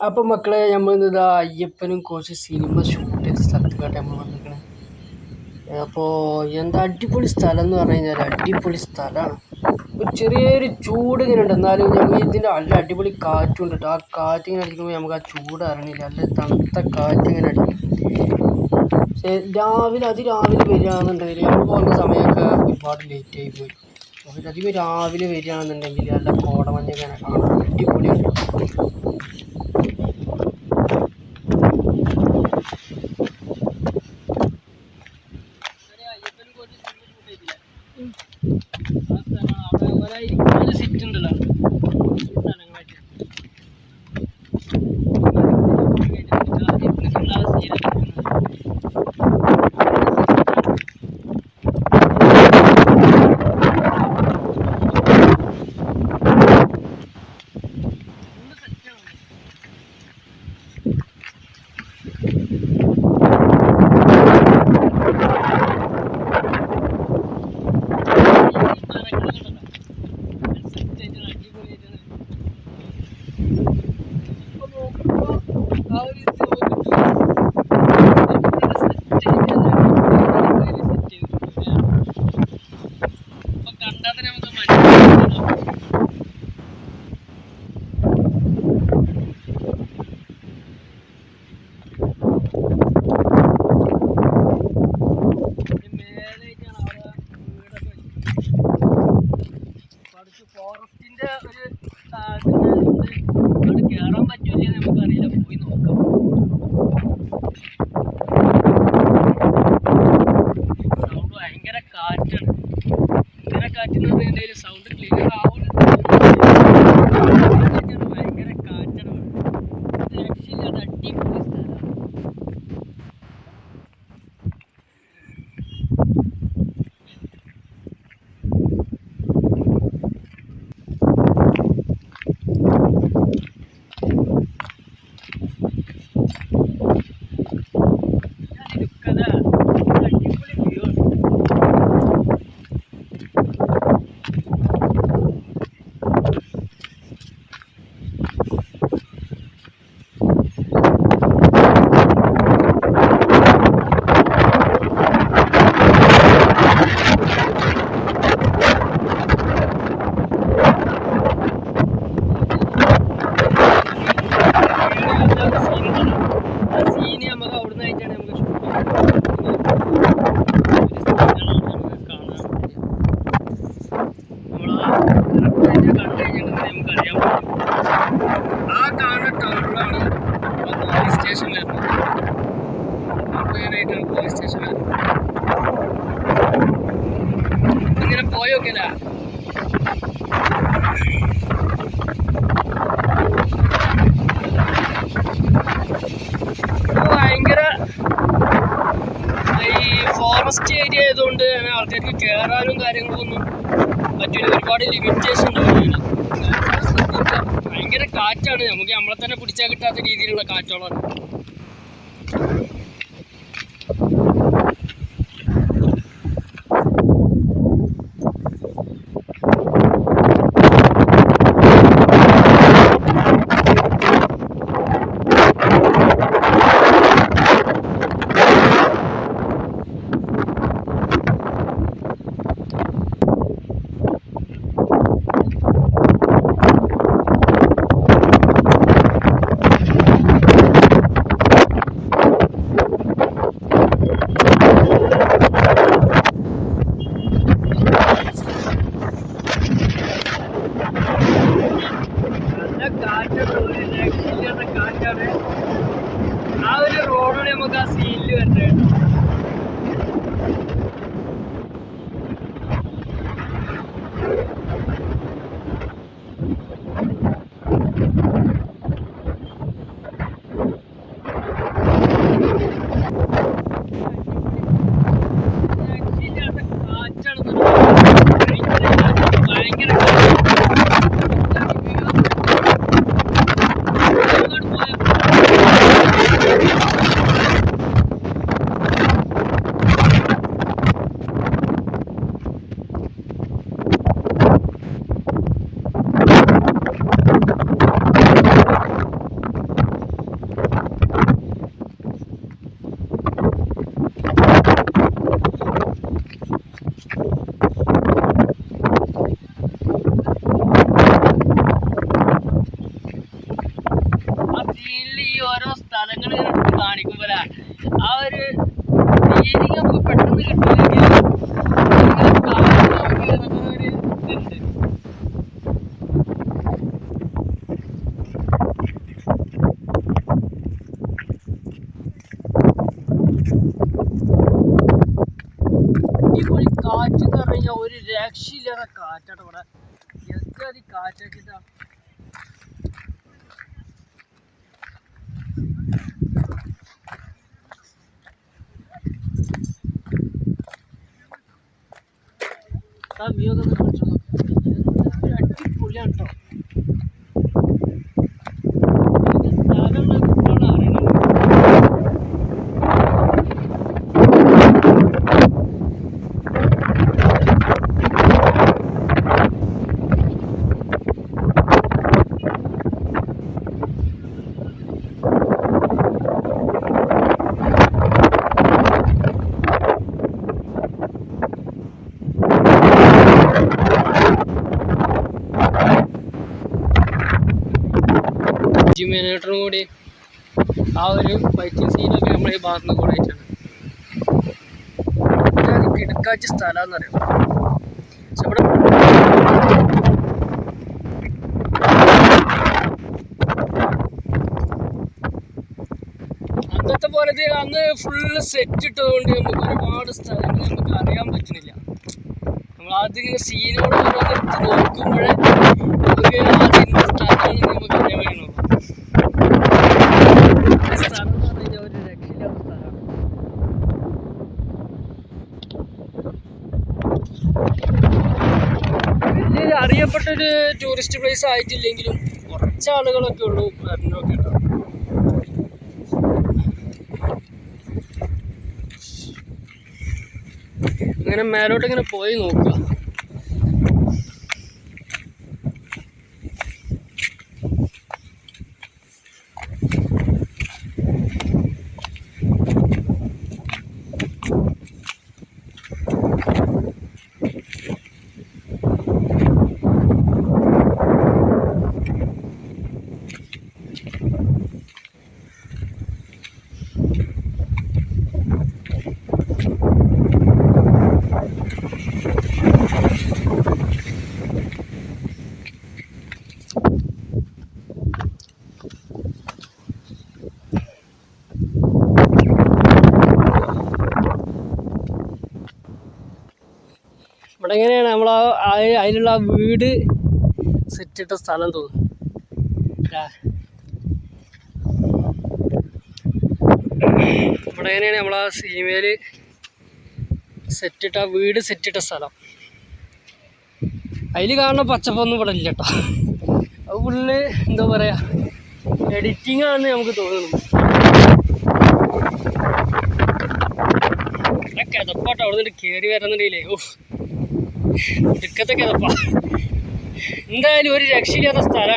അപ്പൊ മക്കളെ നമ്മളിതാ അയ്യപ്പനും കുറച്ച് സിനിമ ഷൂട്ട് ചെയ്ത സ്ഥലത്തേക്കാട്ടെ നമ്മൾ വന്നിരിക്കണേ. അപ്പോൾ എന്താ അടിപൊളി സ്ഥലം എന്ന് പറഞ്ഞു കഴിഞ്ഞാൽ അടിപൊളി സ്ഥലമാണ്. ഒരു ചെറിയൊരു ചൂട് ഇങ്ങനെ ഉണ്ട്, എന്നാലും നമ്മൾ ഇതിൻ്റെ നല്ല അടിപൊളി കാറ്റുണ്ട് കേട്ടോ. ആ കാറ്റിങ്ങനെ അടിക്കുമ്പോൾ നമുക്ക് ആ ചൂട് അറിയണില്ല, നല്ല തണുത്ത കാറ്റിങ്ങനെ അടിക്കും. പക്ഷേ അതിരാവിലെ വരികയാണെന്നുണ്ടെങ്കിൽ നമ്മൾ പോകുന്ന സമയമൊക്കെ ഒരുപാട് ലേറ്റ് ആയി പോയി. അധികം രാവിലെ വരികയാണെന്നുണ്ടെങ്കിൽ നല്ല കോടമഞ്ഞൊക്കെ കാണാൻ അടിപൊളിയാണ്. സിറ്റ് ഉണ്ടല്ലോ ഫോറസ്റ്റിന്റെ ഒരു അവിടെ കയറാൻ പറ്റൂല നമുക്കറിയില്ല, പോയി നോക്കാം. സൗണ്ട് ഭയങ്കര കാറ്റാണ്. ഭയങ്കര കാറ്റെന്ന് പറഞ്ഞാൽ സൗണ്ട് ക്ലിയർ ആവുന്നുണ്ട്. ഭയങ്കര കാറ്റാണ്. രക്ഷയില്ലാതെ അടിപൊളി സ്ഥലമാണ്. ഇങ്ങനെ പോയോക്കല ഭയങ്കര ഈ ഫോറസ്റ്റ് ഏരിയ ആയതുകൊണ്ട് ആൾക്കാർക്ക് കയറാനും കാര്യങ്ങളൊന്നും പറ്റില്ല. ഒരുപാട് ലിമിറ്റേഷൻ ഉണ്ടാവുകയാണ്. ഭയങ്കര കാറ്റാണ്, നമുക്ക് നമ്മളെ തന്നെ പിടിച്ചാൽ കിട്ടാത്ത രീതിയിലുള്ള കാറ്റോളാണ്. കാറ്റാണ്. ആ ഒരു റോഡാണ് നമുക്ക് ആ സീനിൽ വരുന്നത്. ആ ഒരു ഫീലിംഗ് നമുക്ക് പെട്ടെന്ന് കിട്ടുമെങ്കിൽ ഒരു ഇതുണ്ട്. അടിപൊളി കാറ്റ് എന്ന് പറഞ്ഞു കഴിഞ്ഞാൽ ഒരു രക്ഷയില്ലാത്ത കാറ്റാണ് ഇവിടെ. എത്ര കാറ്റാക്കിട്ടാ. ആ വ്യൂ ഒക്കെ കാണിച്ചു അടിപൊളിയാണ് കേട്ടോ. ജിമിനേറ്ററും കൂടി ആ ഒരു ഫൈറ്റിംഗ് സീനൊക്കെ നമ്മളെ ഈ ഭാഗത്ത് നിന്ന് കൂടെ ആയിട്ടാണ്. കിടക്കാച്ച സ്ഥലമെന്ന് അറിയാം. പക്ഷെ ഇവിടെ അന്നത്തെ പോലെ അന്ന് ഫുള്ള് സെറ്റ് ഇട്ടതുകൊണ്ട് നമുക്ക് ഒരുപാട് സ്ഥലങ്ങൾ നമുക്ക് അറിയാൻ പറ്റുന്നില്ല. നമ്മൾ ആദ്യം സീനോട് നോക്കുമ്പോഴേ നമുക്ക് ആദ്യം സ്ഥലങ്ങൾ നമുക്ക് അറിയാൻ പറ്റുന്നുള്ളൂ. സ്ഥലം എന്ന് പറഞ്ഞു കഴിഞ്ഞാൽ ഒരു രക്ഷയില്ലാത്ത സ്ഥലമാണ്. വലിയൊരു അറിയപ്പെട്ടൊരു ടൂറിസ്റ്റ് പ്ലേസ് ആയിട്ടില്ലെങ്കിലും കുറച്ച് ആളുകളൊക്കെ ഉള്ളൂ വരണമൊക്കെ കേട്ടോ. ഇങ്ങനെ മേലോട്ട് ഇങ്ങനെ പോയി നോക്കുക. ഇവിടെ എങ്ങനെയാണ് നമ്മൾ അതിലുള്ള ആ വീട് സെറ്റിട്ട സ്ഥലം തോന്നുന്നു. ഇവിടെ എങ്ങനെയാണ് നമ്മൾ ആ സിനിമയിൽ സെറ്റിട്ട വീട് സെറ്റിട്ട സ്ഥലം. അതിൽ കാണുന്ന പച്ചപ്പൊന്നും ഇവിടെ ഇല്ല കേട്ടോ. അത് ഫുള്ള് എന്താ പറയുക എഡിറ്റിംഗ് ആണെന്ന് നമുക്ക് തോന്നുന്നു. കിതപ്പാട്ടോ അവിടെ നിന്ന് കയറി വരുന്നുണ്ടെങ്കിലേ ഓഹ് ഒടുക്കത്തെ കിതപ്പാ. എന്തായാലും ഒരു രക്ഷയില്ലാത്ത സ്ഥലമാണ്.